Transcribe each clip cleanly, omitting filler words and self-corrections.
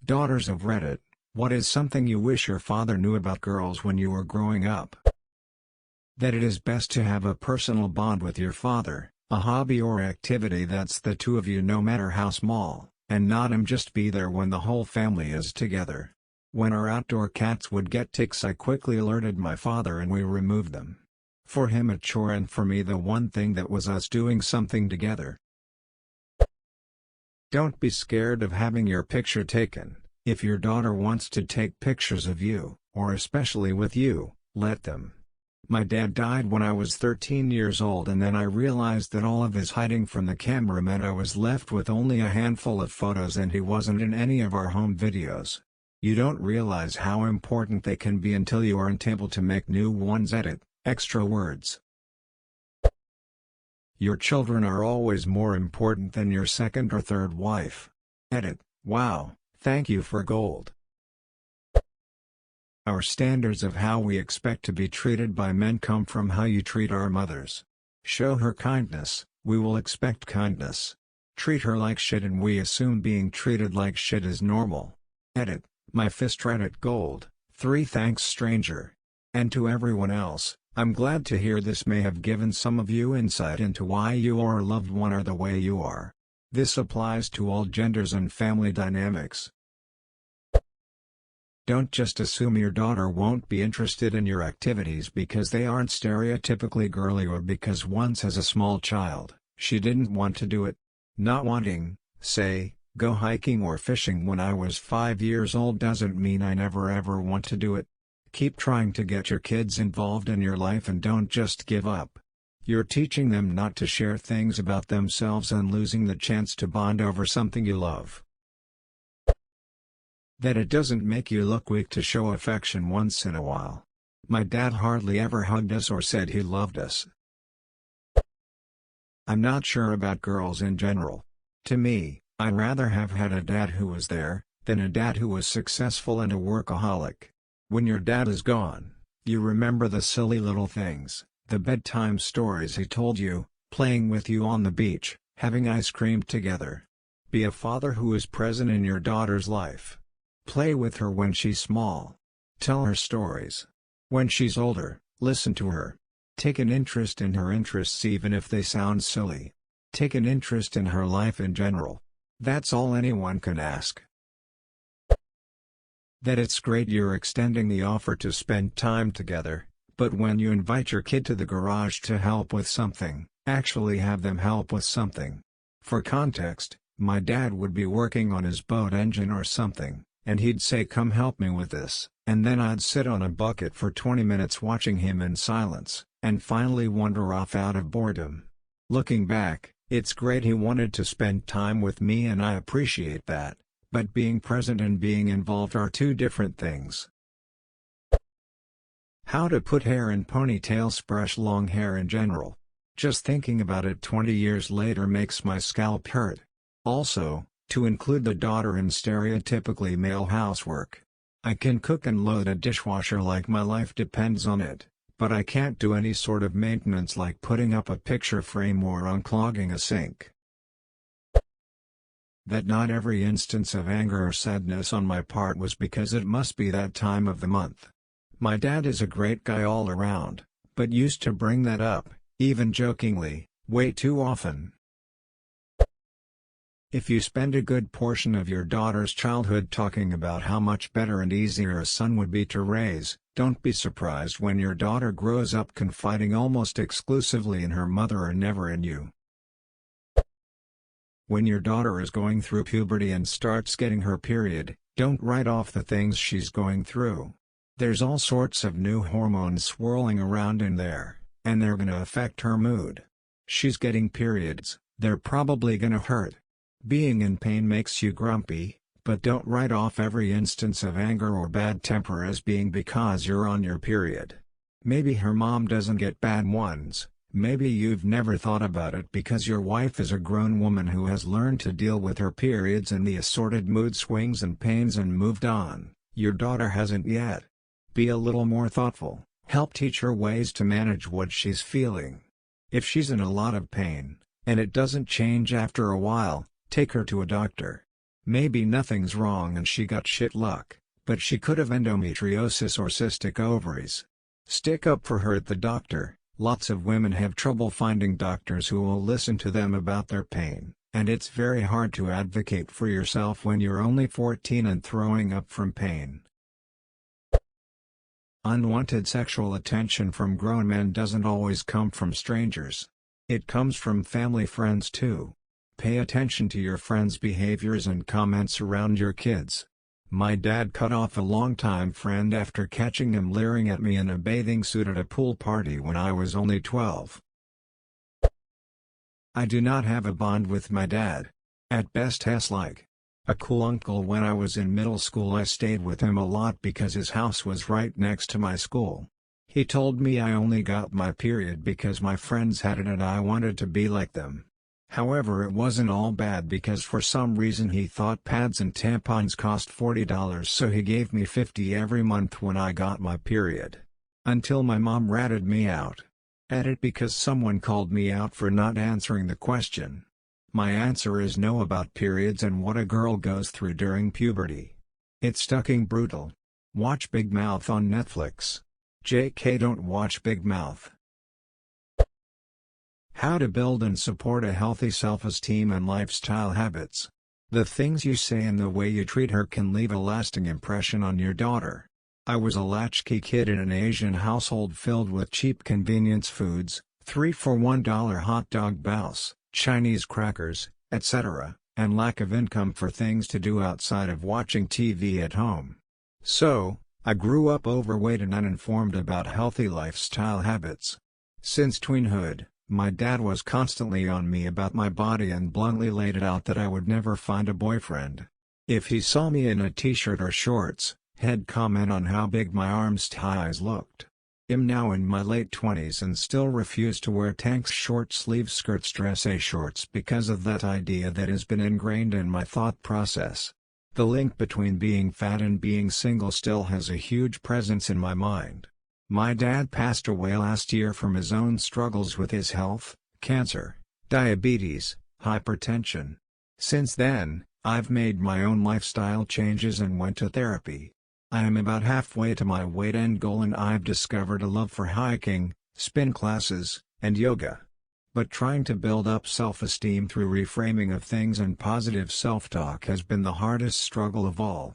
Daughters of Reddit, what is something you wish your father knew about girls when you were growing up? That it is best to have a personal bond with your father, a hobby or activity that's the two of you no matter how small, and not him just be there when the whole family is together. When our outdoor cats would get ticks, I quickly alerted my father and we removed them. For him a chore, and for me the one thing that was us doing something together. Don't be scared of having your picture taken. If your daughter wants to take pictures of you, or especially with you, let them. My dad died when I was 13 years old, and then I realized that all of his hiding from the camera meant I was left with only a handful of photos and he wasn't in any of our home videos. You don't realize how important they can be until you aren't able to make new ones. Edit, extra words. Your children are always more important than your second or third wife. Edit, wow, thank you for gold. Our standards of how we expect to be treated by men come from how you treat our mothers. Show her kindness, we will expect kindness. Treat her like shit and we assume being treated like shit is normal. Edit, my fist Reddit gold, 3 thanks stranger. And to everyone else, I'm glad to hear this may have given some of you insight into why you or a loved one are the way you are. This applies to all genders and family dynamics. Don't just assume your daughter won't be interested in your activities because they aren't stereotypically girly or because once as a small child, she didn't want to do it. Not wanting, say, go hiking or fishing when I was 5 years old doesn't mean I never ever want to do it. Keep trying to get your kids involved in your life and don't just give up. You're teaching them not to share things about themselves and losing the chance to bond over something you love. That it doesn't make you look weak to show affection once in a while. My dad hardly ever hugged us or said he loved us. I'm not sure about girls in general. To me, I'd rather have had a dad who was there, than a dad who was successful and a workaholic. When your dad is gone, you remember the silly little things, the bedtime stories he told you, playing with you on the beach, having ice cream together. Be a father who is present in your daughter's life. Play with her when she's small. Tell her stories. When she's older, listen to her. Take an interest in her interests even if they sound silly. Take an interest in her life in general. That's all anyone can ask. That it's great you're extending the offer to spend time together, but when you invite your kid to the garage to help with something, actually have them help with something. For context, my dad would be working on his boat engine or something, and he'd say, "Come help me with this," and then I'd sit on a bucket for 20 minutes watching him in silence, and finally wander off out of boredom. Looking back, it's great he wanted to spend time with me and I appreciate that, but being present and being involved are two different things. How to put hair in ponytails. Brush long hair in general. Just thinking about it 20 years later makes my scalp hurt. Also, to include the daughter in stereotypically male housework. I can cook and load a dishwasher like my life depends on it, but I can't do any sort of maintenance like putting up a picture frame or unclogging a sink. That not every instance of anger or sadness on my part was because it must be that time of the month. My dad is a great guy all around, but used to bring that up, even jokingly, way too often. If you spend a good portion of your daughter's childhood talking about how much better and easier a son would be to raise, don't be surprised when your daughter grows up confiding almost exclusively in her mother and never in you. When your daughter is going through puberty and starts getting her period, don't write off the things she's going through. There's all sorts of new hormones swirling around in there, and they're gonna affect her mood. She's getting periods, they're probably gonna hurt. Being in pain makes you grumpy, but don't write off every instance of anger or bad temper as being because you're on your period. Maybe her mom doesn't get bad ones, maybe you've never thought about it because your wife is a grown woman who has learned to deal with her periods and the assorted mood swings and pains and moved on. Your daughter hasn't yet. Be a little more thoughtful, help teach her ways to manage what she's feeling. If she's in a lot of pain, and it doesn't change after a while, take her to a doctor. Maybe nothing's wrong and she got shit luck, but she could have endometriosis or cystic ovaries. Stick up for her at the doctor. Lots of women have trouble finding doctors who will listen to them about their pain, and it's very hard to advocate for yourself when you're only 14 and throwing up from pain. Unwanted sexual attention from grown men doesn't always come from strangers. It comes from family friends too. Pay attention to your friends' behaviors and comments around your kids. My dad cut off a longtime friend after catching him leering at me in a bathing suit at a pool party when I was only 12. I do not have a bond with my dad. At best he's like a cool uncle. When I was in middle school I stayed with him a lot because his house was right next to my school. He told me I only got my period because my friends had it and I wanted to be like them. However, it wasn't all bad because for some reason he thought pads and tampons cost $40, so he gave me $50 every month when I got my period. Until my mom ratted me out at it because someone called me out for not answering the question. My answer is no about periods and what a girl goes through during puberty. It's fucking brutal. Watch Big Mouth on Netflix. JK, don't watch Big Mouth. How to build and support a healthy self-esteem and lifestyle habits. The things you say and the way you treat her can leave a lasting impression on your daughter. I was a latchkey kid in an Asian household filled with cheap convenience foods, 3 for $1 hot dog bows, Chinese crackers, etc., and lack of income for things to do outside of watching TV at home. So, I grew up overweight and uninformed about healthy lifestyle habits. Since tweenhood, my dad was constantly on me about my body and bluntly laid it out that I would never find a boyfriend. If he saw me in a t-shirt or shorts, he'd comment on how big my arms' thighs looked. I'm now in my late 20s and still refuse to wear tanks, short sleeve skirts, dress shorts because of that idea that has been ingrained in my thought process. The link between being fat and being single still has a huge presence in my mind. My dad passed away last year from his own struggles with his health, cancer, diabetes, hypertension. Since then, I've made my own lifestyle changes and went to therapy. I am about halfway to my weight end goal and I've discovered a love for hiking, spin classes, and yoga. But trying to build up self-esteem through reframing of things and positive self-talk has been the hardest struggle of all.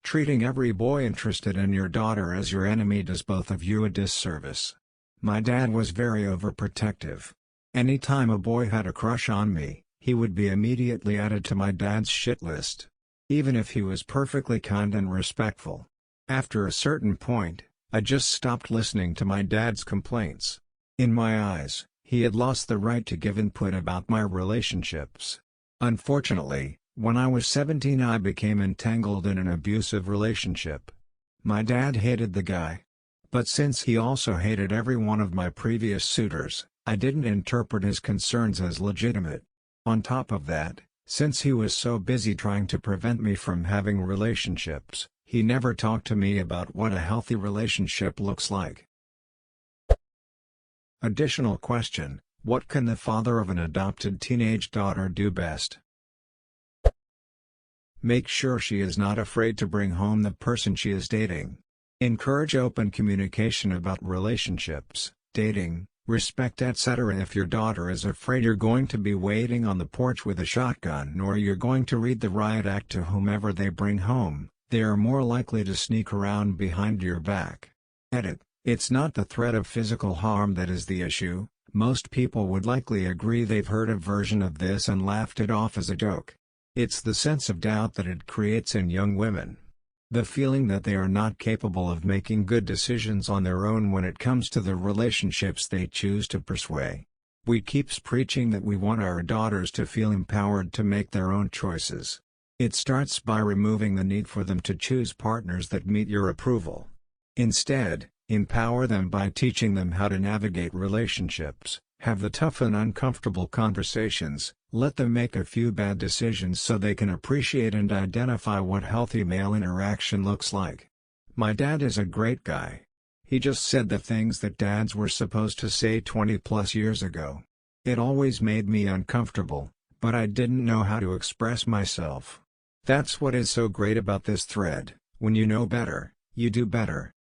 Treating every boy interested in your daughter as your enemy does both of you a disservice. My dad was very overprotective. Anytime a boy had a crush on me, he would be immediately added to my dad's shit list. Even if he was perfectly kind and respectful. After a certain point, I just stopped listening to my dad's complaints. In my eyes, he had lost the right to give input about my relationships. Unfortunately, when I was 17 I became entangled in an abusive relationship. My dad hated the guy. But since he also hated every one of my previous suitors, I didn't interpret his concerns as legitimate. On top of that, since he was so busy trying to prevent me from having relationships, he never talked to me about what a healthy relationship looks like. Additional question: what can the father of an adopted teenage daughter do best? Make sure she is not afraid to bring home the person she is dating. Encourage open communication about relationships, dating, respect, etc. If your daughter is afraid you're going to be waiting on the porch with a shotgun or you're going to read the riot act to whomever they bring home, they are more likely to sneak around behind your back. Edit: it's not the threat of physical harm that is the issue. Most people would likely agree they've heard a version of this and laughed it off as a joke. It's the sense of doubt that it creates in young women. The feeling that they are not capable of making good decisions on their own when it comes to the relationships they choose to pursue. We keeps preaching that we want our daughters to feel empowered to make their own choices. It starts by removing the need for them to choose partners that meet your approval. Instead, empower them by teaching them how to navigate relationships, have the tough and uncomfortable conversations, let them make a few bad decisions so they can appreciate and identify what healthy male interaction looks like. My dad is a great guy. He just said the things that dads were supposed to say 20+ years ago. It always made me uncomfortable, but I didn't know how to express myself. That's what is so great about this thread: when you know better, you do better.